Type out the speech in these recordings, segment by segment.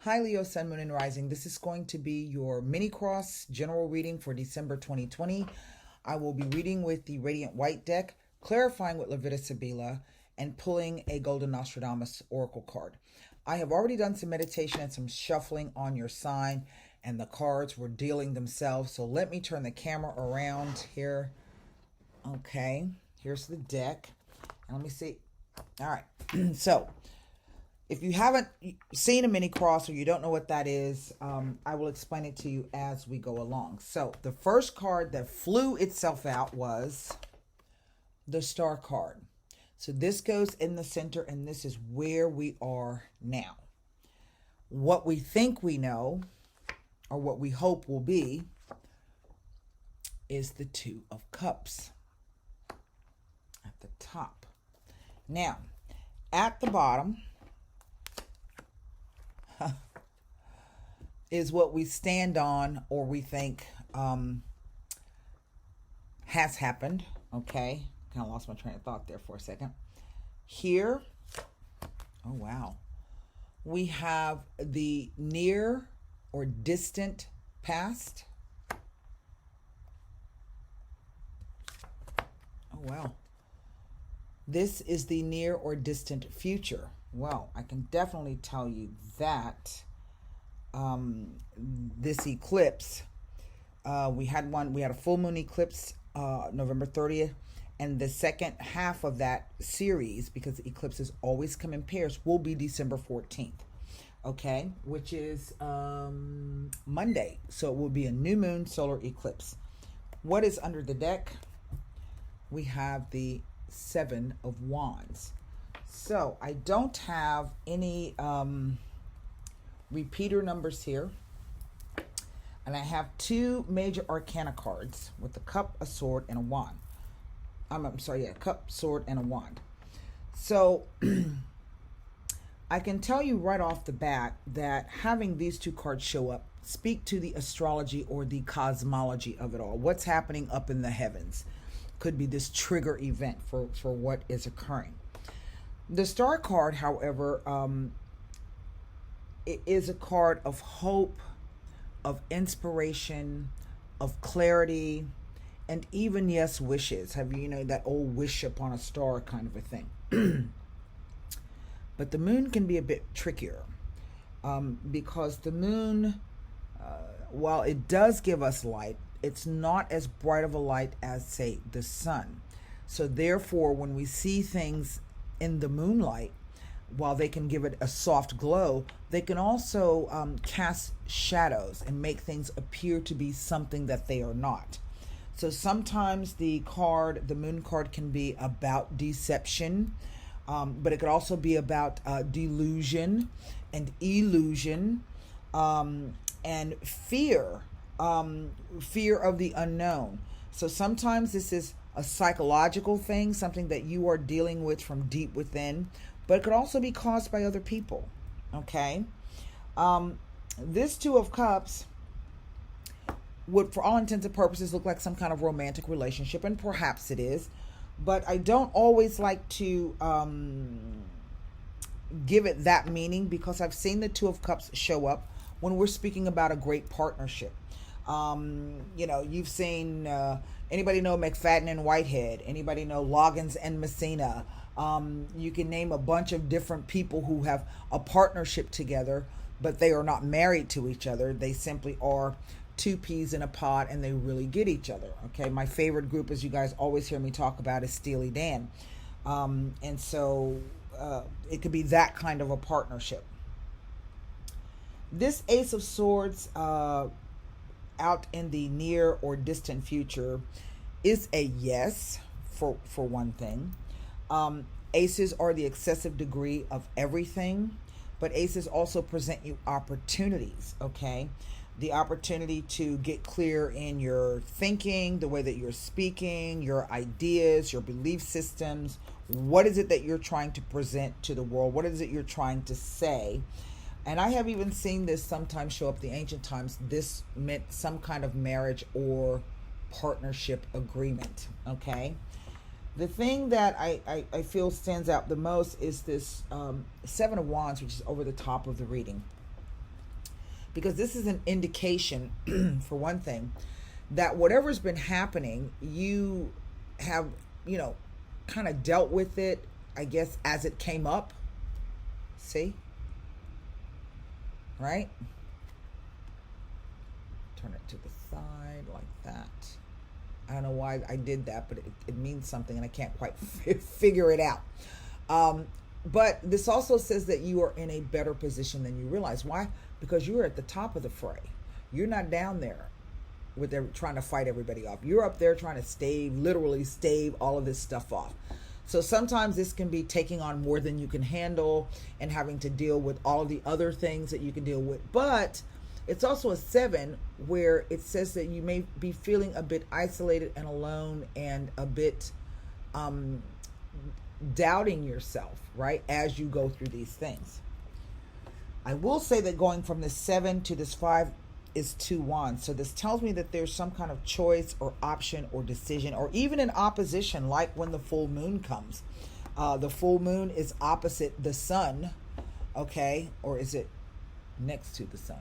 Hi, Leo, Sun, Moon, and Rising. This is going to be your mini cross general reading for December 2020. I will be reading with the Radiant White deck, clarifying with Levita Sibila, and pulling a Golden Nostradamus Oracle card. I have already done some meditation and some shuffling on your sign, and the cards were dealing themselves. So let me turn the camera around here. Okay, here's the deck. And let me see. All right, so if you haven't seen a mini cross or you don't know what that is, I will explain it to you as we go along. So the first card that flew itself out was the Star card. So this goes in the center, and this is where we are now. What we think we know, or what we hope will be, is the Two of Cups at the top. Now, at the bottom is what we stand on or we think has happened. Okay, kind of lost my train of thought there for a second. Here, oh wow, we have the near or distant past. Oh wow. This is the near or distant future. Well, I can definitely tell you that this eclipse, we had a full moon eclipse November 30th, and the second half of that series, because eclipses always come in pairs, will be December 14th. Okay, which is Monday. So it will be a new moon solar eclipse. What is under the deck? We have the Seven of Wands. So I don't have any repeater numbers here. And I have two major arcana cards with a cup, a sword, and a wand. Cup, sword, and a wand. So I can tell you right off the bat that having these two cards show up speak to the astrology or the cosmology of it all. What's happening up in the heavens could be this trigger event for what is occurring. The Star card, however, it is a card of hope, of inspiration, of clarity, and even, yes, wishes. Have that old wish upon a star kind of a thing. But the moon can be a bit trickier because the moon, while it does give us light, it's not as bright of a light as, say, the sun. So therefore, when we see things in the moonlight, while they can give it a soft glow, they can also cast shadows and make things appear to be something that they are not. So sometimes the moon card can be about deception, but it could also be about delusion and illusion and fear. Fear of the unknown. So sometimes this is a psychological thing, something that you are dealing with from deep within, but it could also be caused by other people. Okay. This Two of Cups would, for all intents and purposes, look like some kind of romantic relationship, and perhaps it is, but I don't always like to give it that meaning, because I've seen the Two of Cups show up when we're speaking about a great partnership. You've seen, anybody know McFadden and Whitehead? Anybody know Loggins and Messina? You can name a bunch of different people who have a partnership together, but they are not married to each other. They simply are two peas in a pod, and they really get each other. Okay, my favorite group, as you guys always hear me talk about, is Steely Dan. And so it could be that kind of a partnership. This Ace of Swords out in the near or distant future is a yes, for one thing. Aces are the excessive degree of everything, but aces also present you opportunities, okay? The opportunity to get clear in your thinking, the way that you're speaking, your ideas, your belief systems. What is it that you're trying to present to the world? What is it you're trying to say? And I have even seen this sometimes show up the ancient times. This meant some kind of marriage or partnership agreement, okay? The thing that I feel stands out the most is this Seven of Wands, which is over the top of the reading. because this is an indication, for one thing, that whatever's been happening, you have, kind of dealt with it, I guess, as it came up. See? Right? Turn it to the side like that. I don't know why I did that, but it means something and I can't quite figure it out. But this also says that you are in a better position than you realize. Why? Because you're at the top of the fray. You're not down there with trying to fight everybody off. You're up there trying to literally stave all of this stuff off. So sometimes this can be taking on more than you can handle and having to deal with all of the other things that you can deal with. But it's also a 7 where it says that you may be feeling a bit isolated and alone and a bit doubting yourself, right, as you go through these things. I will say that going from this 7 to this 5 is 2 wands. So this tells me that there's some kind of choice or option or decision or even an opposition, like when the full moon comes. The full moon is opposite the sun, okay? Or is it next to the sun?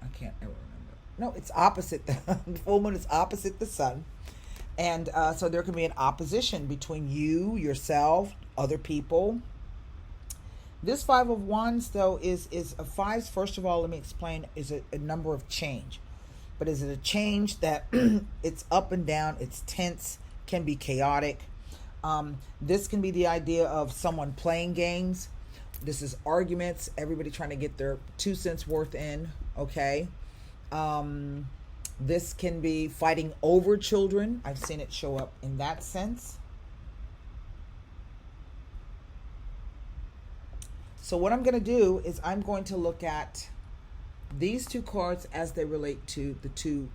I can't ever remember. No, it's opposite. The full moon is opposite the sun. And so there can be an opposition between you, yourself, other people. This 5 of Wands, though, is a 5. First of all, let me explain, is a number of change. But is it a change that it's up and down, it's tense, can be chaotic. This can be the idea of someone playing games. This is arguments, everybody trying to get their 2 cents worth in, okay? This can be fighting over children. I've seen it show up in that sense. So what I'm going to do is I'm going to look at these 2 cards as they relate to the 2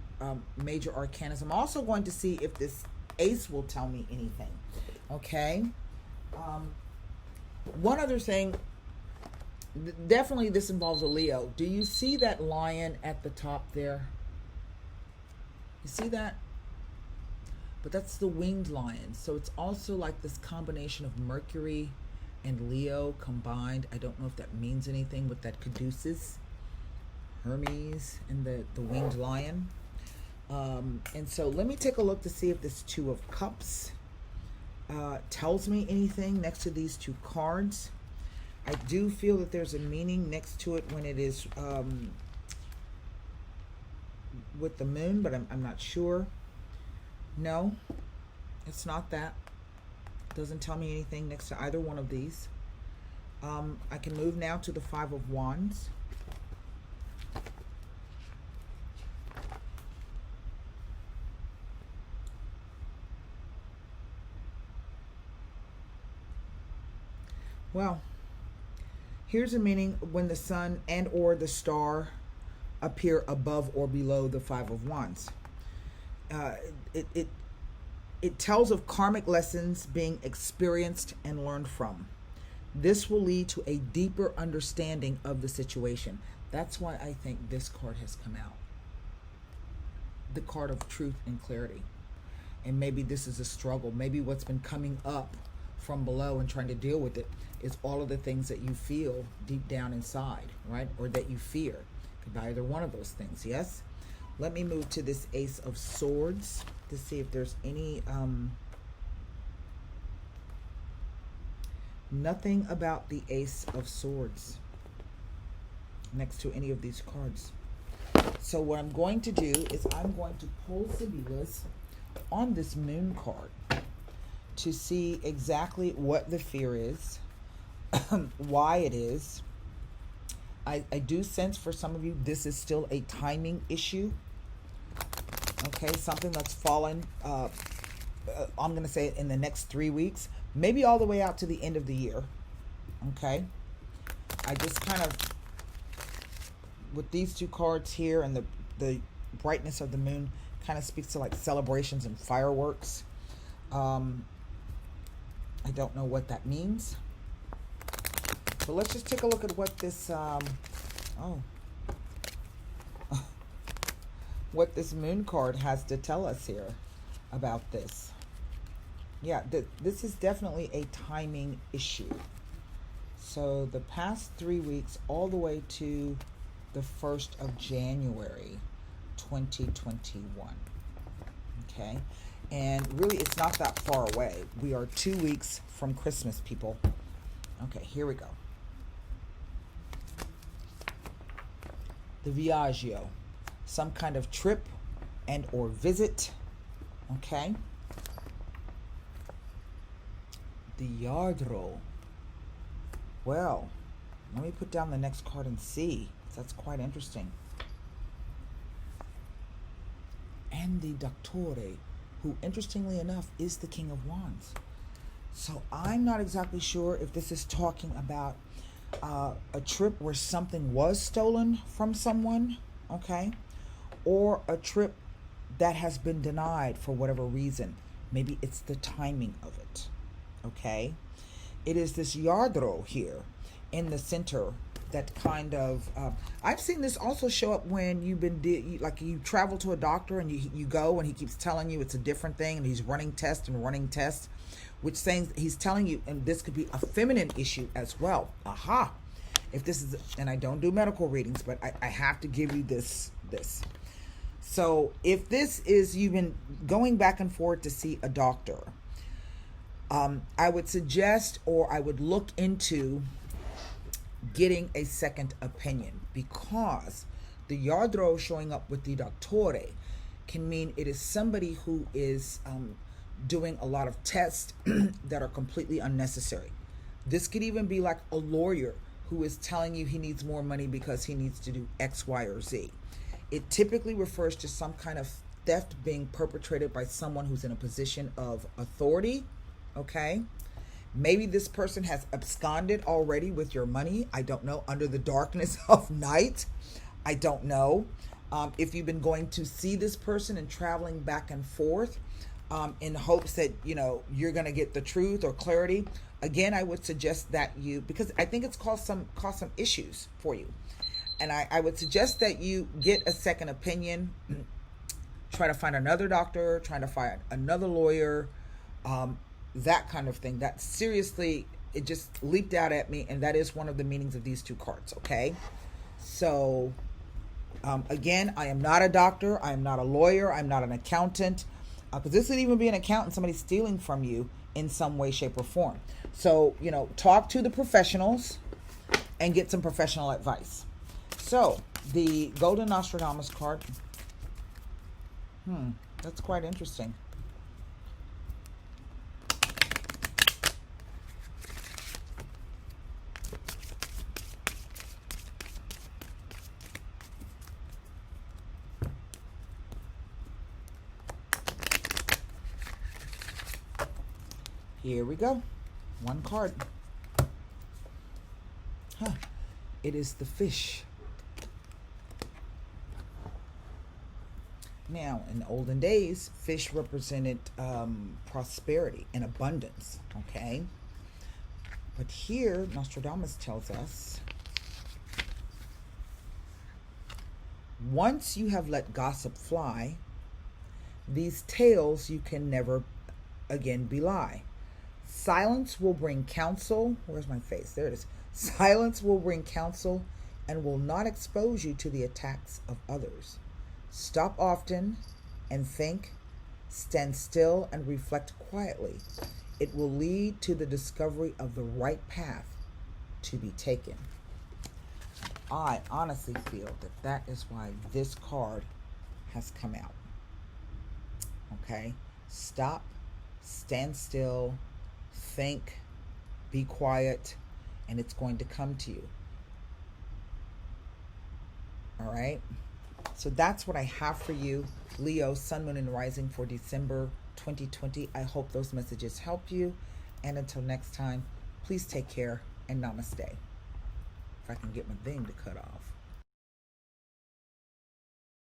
major arcanas. I'm also going to see if this ace will tell me anything. Okay. One other thing, definitely this involves a Leo. Do you see that lion at the top there? You see that? But that's the winged lion. So it's also like this combination of Mercury and Leo combined. I don't know if that means anything, but that Caduceus, Hermes, and the winged lion. And so let me take a look to see if this 2 of Cups tells me anything next to these 2 cards. I do feel that there's a meaning next to it when it is with the moon, but I'm not sure. No, it's not that. Doesn't tell me anything next to either one of these. I can move now to the 5 of Wands. Well, here's a meaning when the sun and or the star appear above or below the 5 of Wands. It tells of karmic lessons being experienced and learned from. This will lead to a deeper understanding of the situation. That's why I think this card has come out. The card of truth and clarity. And maybe this is a struggle. Maybe what's been coming up from below and trying to deal with it is all of the things that you feel deep down inside, right? Or that you fear. Could be either one of those things, yes? Let me move to this Ace of Swords to see if there's any nothing about the Ace of Swords next to any of these cards. So what I'm going to do is I'm going to pull Sibila's on this moon card to see exactly what the fear is, why it is. I do sense for some of you this is still a timing issue. Okay, something that's fallen, I'm going to say in the next 3 weeks, maybe all the way out to the end of the year. Okay, I just kind of, with these 2 cards here and the brightness of the moon, kind of speaks to like celebrations and fireworks. I don't know what that means. But let's just take a look at what this, what this moon card has to tell us here about this. Yeah, this is definitely a timing issue. So the past 3 weeks all the way to the 1st of January 2021. Okay, and really it's not that far away. We are 2 weeks from Christmas, people. Okay, here we go. The Viaggio, some kind of trip and or visit. Okay. The Yardro. Well, let me put down the next card and see. That's quite interesting. And the Dottore, who interestingly enough is the King of Wands. So I'm not exactly sure if this is talking about a trip where something was stolen from someone, okay, or a trip that has been denied for whatever reason. Maybe it's the timing of it, okay. It is this Yardro here in the center that kind of I've seen this also show up when you've been like you travel to a doctor and you go and he keeps telling you it's a different thing and he's running tests, which saying he's telling you, and this could be a feminine issue as well. Aha. If this is, and I don't do medical readings, but I have to give you this. So if this is, you've been going back and forth to see a doctor, I would suggest, or I would look into getting a second opinion, because the Yardro showing up with the Dottore can mean it is somebody who is doing a lot of tests that are completely unnecessary. This could even be like a lawyer who is telling you he needs more money because he needs to do X, Y, or Z. It typically refers to some kind of theft being perpetrated by someone who's in a position of authority, okay? Maybe this person has absconded already with your money. I don't know. Under the darkness of night. I don't know. If you've been going to see this person and traveling back and forth in hopes that, you know, you're going to get the truth or clarity. Again, I would suggest that you, because I think it's caused some issues for you. And I would suggest that you get a second opinion. Try to find another doctor, try to find another lawyer, that kind of thing. That seriously, it just leaped out at me, and that is one of the meanings of these two cards, okay? So, again, I am not a doctor, I am not a lawyer, I'm not an accountant, because this could even be an accountant, somebody stealing from you in some way, shape, or form. So, you know, talk to the professionals and get some professional advice. So, the Golden Nostradamus card, that's quite interesting. Here we go. One card. It is the fish. Now, in the olden days, fish represented prosperity and abundance, okay? But here, Nostradamus tells us, once you have let gossip fly, these tales you can never again belie. Silence will bring counsel. Where's my face? There it is. Silence will bring counsel and will not expose you to the attacks of others. Stop often and think. Stand still and reflect quietly. It will lead to the discovery of the right path to be taken. I honestly feel that that is why this card has come out. Okay? Stop, stand still, think, be quiet, and it's going to come to you. All right? So that's what I have for you, Leo, Sun, Moon, and Rising for December 2020. I hope those messages help you. And until next time, please take care and namaste. If I can get my thing to cut off.